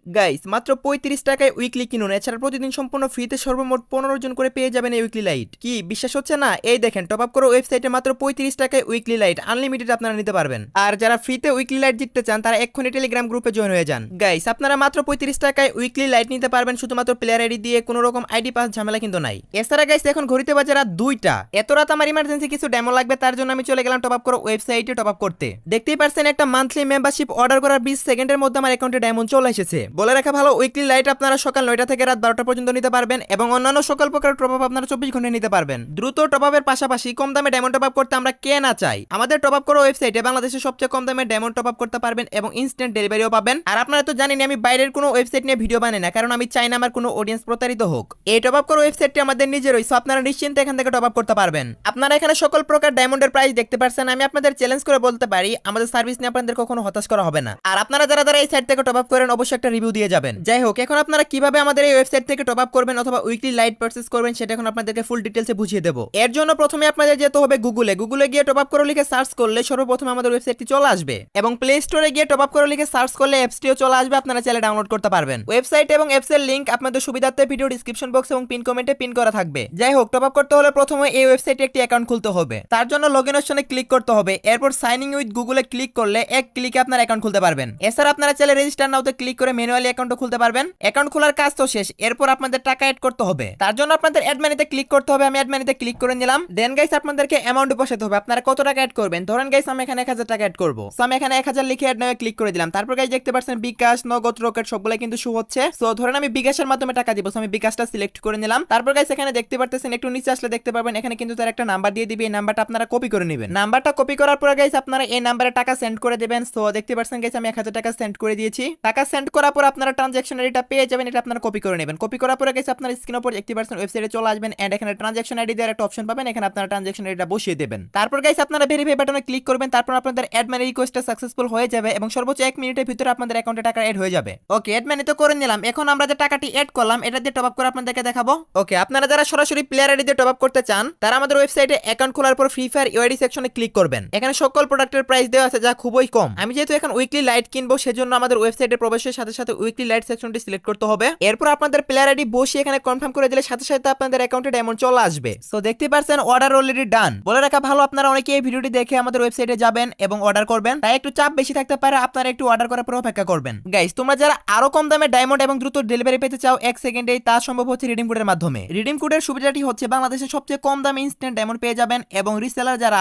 Guys মাত্র 35 টাকায় weekly কিনুন, এছাড়া প্রতিদিন সম্পূর্ণ ফ্রিতে সর্বমোট 15 জন করে পেয়ে যাবেন এই উইকলি লাইট। কি বিশ্বাস হচ্ছে না? এই দেখেন, টপ আপ করে ওয়েবসাইটে মাত্র 35 টাকায় উইকলি লাইট আনলিমিটেড আপনারা নিতে পারবেন। আর যারা ফ্রিতে উইকলি লাইট জিততে চান তারা এক্ষুনি টেলিগ্রাম গ্রুপে জয়েন হয়ে যান। গাইস আপনারা মাত্র 35 টাকায় উইকলি লাইট নিতে পারবেন শুধুমাত্র প্লেয়ার আইডি দিয়ে, কোনো রকম আইডি পাস ঝামেলা কিন্তু নাই। এছাড়া গাইস এখন ঘড়িতে বাজে রাত 2টা, এত রাত আমার ইমার্জেন্সি কিছু ডেমো লাগবে, তার জন্য আমি চলে গেলাম টপ আপ করে ওয়েবসাইটে টপ আপ করতে। দেখতেই পারছেন একটা মান্থলি মেম্বারশিপ অর্ডার করার 20 সেকেন্ডের মধ্যে আমার অ্যাকাউন্টে ডায়মন্ড চলে এসেছে। বলে রাখা ভালো, উইকলি লাইট আপনারা সকাল 9টা থেকে রাত 12টা পর্যন্ত নিতে পারবেন এবং অন্যান্য সকল প্রকার টপ আপ আপনারা 24 ঘন্টা নিতে পারবেন। দ্রুত টপ আপের পাশাপাশি কম দামে ডায়মন্ড টপ আপ করতে আমরা কে না চাই। আমাদের টপ আপ করা ওয়েবসাইটে বাংলাদেশের সবচেয়ে কম দামে ডায়মন্ড টপ আপ করতে পারবেন এবং ইনস্ট্যান্ট ডেলিভারিও পাবেন। আর আপনারা তো জানেন আমি বাইরের কোনো ওয়েবসাইট নিয়ে ভিডিও বানাই না, কারণ আমি চাই না আমার কোনো অডিয়েন্স প্রতারিত হোক। এই টপ আপ করা ওয়েবসাইটটি আমাদের নিজেরই, সো আপনারা নিশ্চিন্তে এখান থেকে টপ আপ করতে পারবেন। আপনারা এখানে সকল প্রকার ডায়মন্ডের প্রাইস দেখতে পারছেন। আমি আপনাদের চ্যালেঞ্জ করে বলতে পারি আমাদের সার্ভিস নিয়ে আপনাদের কখনো হতাশ করা হবে না। আর আপনারা যারা যারা এই সাইট থেকে টপ আপ করেন অবশ্যই একটা রিভিউ দিয়ে যাবেন। যাই হোক, এখন আপনারা কিভাবে আমাদের এই ওয়েবসাইট থেকে টপ আপ করবেন অথবা উইকলি লাইট পারচেজ করবেন সেটা এখন আপনাদেরকে ফুল ডিটেইলসে বুঝিয়ে দেব। এর জন্য প্রথমে আপনাদের যেতে হবে গুগলে গিয়ে টপ আপ করে লিখে সার্চ করলে সর্বপ্রথম আমাদের ওয়েবসাইটটি চলে আসবে এবং প্লে স্টোরে গিয়ে টপ আপ করে লিখে সার্চ করলে অ্যাপসটিও চলে আসবে, আপনারা চাইলে ডাউনলোড করতে পারবেন। ওয়েবসাইট এবং অ্যাপসের লিংক আপনাদের সুবিধার্থে ভিডিও ডেসক্রিপশন বক্স এবং পিন কমেন্টে পিন করা থাকবে। যাই হোক, টপ আপ করতে হলে প্রথমে এই ওয়েবসাইটে একটি অ্যাকাউন্ট খুলতে হবে। তার জন্য লগইন অপশনে ক্লিক করতে হবে, এরপর সাইন ইন উইথ গুগলে ক্লিক করলে এক ক্লিকে আপনার অ্যাকাউন্ট খুলতে পারবেন। এছাড়া আপনারা চাইলে রেজিস্টার নাওতে ক্লিক করে ম্যানুয়ালি অ্যাকাউন্টও খুলতে পারবেন। অ্যাকাউন্ট খোলার কাজ তো শেষ, এরপর আপনাদের টাকা অ্যাড করতে হবে। তার জন্য আপনাদের অ্যাড মানিতে ক্লিক করতে হবে। আমি অ্যাড মানিতে ক্লিক করে নিলাম। দেন গাইস আপনাদেরকে অ্যামাউন্ট বসাতে হবে, আপনারা কত টাকা অ্যাড করবেন। ধরেন গাইস আমি এখানে 1000 টাকা অ্যাড করব, সো আমি এখানে 1000 লিখে অ্যাড নাও ক্লিক করে দিলাম। তারপর গাইস দেখতে পাচ্ছেন বিকাশ, নগদ, রকেট সবগুলো কিন্তু শো হচ্ছে। সো ধরেন আমি বিকাশের মাধ্যমে টাকা দিব, সো আমি বিকাশটা সিলেক্ট করে নিলাম। তারপর গাইস এখানে দেখতে পাচ্ছেন একটু নিচে আসলে দেখতে পারবেন এখানে কিন্তু তার একটা নাম্বার দিয়ে দিবে। এই নাম্বারটা আপনারা কপি করে নেবেন। নাম্বারটা কপি করার পর গাইস আপনারা এই নাম্বারে টাকা সেন্ড করে দিবেন। সো দেখতে পাচ্ছেন গাইস আমি 1000 টাকা সেন্ড করে দিয়েছি। টাকা সেন্ড করার পর আপনারা ট্রানজ্যাকশন আইডিটা পেয়ে যাবেন, এটা আপনারা কপি করে নেবেন। কপি করার পরে গাইস আপনারা স্ক্রিনের উপর দেখতে পাচ্ছেন ওয়েবসাইটে চলে আসবেন এন্ড এখানে ট্রানজ্যাকশন আইডি দেওয়ার একটা অপশন পাবেন, এখানে আপনারা ট্রানজ্যাকশন আইডিটা বসিয়ে দেবেন। তারপর গাইস আপনারা ভেরিফাই বাটনে ক্লিক করবেন। তারপর আপনাদের অ্যাড মানি রিকোয়েস্টটা সাকসেসফুল হয়ে যাবে এবং সর্বোচ্চ 1 মিনিটের ভিতরে আপনাদের অ্যাকাউন্টে টাকা অ্যাড হয়ে যাবে। ওকে, অ্যাড মানি তো করে নিলাম। এখন আমরা যে টাকাটি অ্যাড করলাম এটা দিয়ে টপ আপ করে আপনাদেরকে দেখাবো। ওকে, আপনারা যারা সরাসরি প্লেয়ার আইডি দিয়ে টপ আপ করতে চান তারা আমাদের ওয়েবসাইটে অ্যাকাউন্ট খোলার পর ফ্রি ফায়ার ইউআইডি সেকশনে ক্লিক করবেন। এখানে সকল প্রোডাক্টের প্রাইস দেওয়া আছে যা খুবই কম। আমি যেহেতু এখন উইকলি লাইট কিনবো সেজন্য আমাদের ওয়েবসাইটে প্রবেশের সাথে সাথে উইকলি লাইট সেকশনটি সিলেক্ট করতে হবে। এরপর আপনাদের প্লেয়ার আইডি বসিয়ে এখানে কনফার্ম করে দিলে সাথে সাথে আপনাদের অ্যাকাউন্টে ডায়মন্ড চলে আসবে। সো দেখতে পাচ্ছেন অর্ডার অলরেডি ডান। বলে রাখা ভালো, আপনারা অনেকে এই ভিডিওটি দেখে আমাদের ওয়েবসাইটে যাবেন এবং অর্ডার করবেন, তাই একটু চাপ বেশি থাকতে পারে, আপনারা একটু অর্ডার করার পর অপেক্ষা করবেন। গাইস তোমরা যারা আরো কম দামে ডায়মন্ড এবং দ্রুত ডেলিভারি পেতে চাও 1 সেকেন্ডেই, তা সম্ভব হচ্ছে রিডিম কোডের মাধ্যমে। রিডিম কোডের সুবিধাটি হচ্ছে বাংলাদেশের সবচেয়ে কম দামে ইনস্ট্যান্ট ডায়মন্ড পেয়ে যাবেন এবং রিসেলার যারা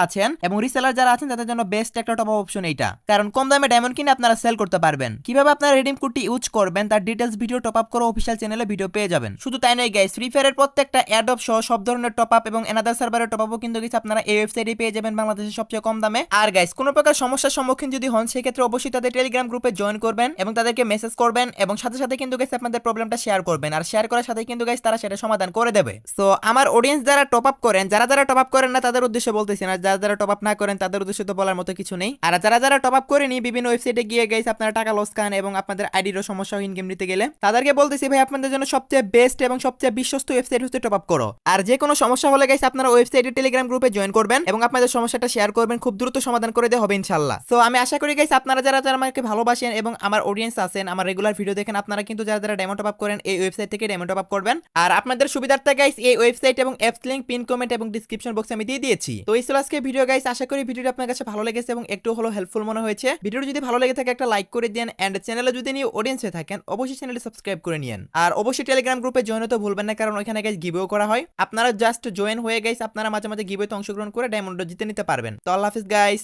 আছেন তাদের জন্য বেস্ট একটা টপ আপ অপশন এইটা, কারণ কম দামে ডায়মন্ড কিনে আপনারা সেল করতে পারবেন। কিভাবে আপনারা রিডিম কোডটি ইউজ করবেন তার ডিটেইলস ভিডিও টপ আপ করো অফিশিয়াল চ্যানেলে ভিডিও পেয়ে যাবেন। শুধু তাই নয় গাইস, ফ্রি ফায়ারের প্রত্যেকটা অ্যাড অফ সহ সব ধরনের টপ আপ এবং এনাদার সার্ভারের টপ আপও কিন্তু কিছু আপনারা এই ওয়েবসাইটে পেয়ে যাবেন বাংলাদেশের সবচেয়ে কম দামে। আর গাইস কোনো প্রকার সমস্যার সম্মুখীন যদি হন সেক্ষেত্রে অবশ্যই তাদের টেলিগ্রাম গ্রুপে জয়েন করবেন এবং তাদেরকে মেসেজ করবেন এবং সাথে সাথে কিন্তু গাইস আপনাদের প্রবলেমটা শেয়ার করবেন। আর শেয়ার করার সাথে কিন্তু গাইস তারা সেটা সমাধান করে দেবে। সো আমার অডিয়েন্স যারা টপ আপ করেন, যারা যারা টপ আপ করেন না তাদের উদ্দেশ্যে বলতেছি না, যারা যারা টপ আপ না করেন তাদের উদ্দেশ্যে তো বলার মতো কিছু নেই। আর যারা যারা টপ আপ করেনি বিভিন্ন ওয়েবসাইটে গিয়ে গাইস আপনারা টাকা লস খান এবং আপনাদের আইডিরও সমস্যা ইন গেম নিতে গেলে, তাদেরকে বলতেছি ভাই আপনাদের জন্য সবচেয়ে বেস্ট এবং সবচেয়ে বিশ্বস্ত ওয়েবসাইট হচ্ছে টপ আপ করো। আর যে কোনো সমস্যা হলে গাইস আপনারা ওয়েবসাইটে টেলিগ্রাম গ্রুপে জয়েন করবেন এবং আপনাদের সমস্যাটা শেয়ার করবেন, খুব দ্রুত সমাধান করে দেওয়া হবে ইনশাআল্লাহ। সো আমি আশা করি গাইস আপনারা যারা যারা আমাকে ভালোবাসেন এবং আমার অডিয়েন্স আছেন, আমার রেগুলার ভিডিও দেখেন, আপনারা কিন্তু যারা যারা ডায়মন্ড টপ আপ করেন এই ওয়েবসাইট থেকে ডায়মন্ড টপ আপ করবেন। আর আপনাদের সুবিধার্থে গাইস এই ওয়েবসাইট এবং অ্যাপস লিংক পিন কমেন্ট এবং ডেসক্রিপশন বক্সে আমি দিয়ে দিয়েছি। তো এই ছিল আজকে ভিডিও গাইস, আশা করি ভিডিওটি আপনার কাছে ভালো লেগেছে এবং একটু হলো হেল্পফুল মনে হয়েছে। ভিডিওটি যদি ভালো লেগে থাকে একটা লাইক করে দেন এন্ড চ্যানেলে যদি নিউ অডিয়েন্স হয়ে থাকেন অবশ্যই চ্যানেলটি সাবস্ক্রাইব করে নিন। আর অবশ্যই টেলিগ্রাম গ্রুপে জয়েন হতে ভুলবেন না, কারণ ওইখানে গাইস গিভও করা হয়। আপনারা জাস্ট জয়েন হয়ে গাইস আপনারা মাঝে মাঝে গিভওতে অংশগ্রহণ করে ডায়মন্ড জিতে নিতে পারবেন। তো আল্লাহ হাফেজ গাইস।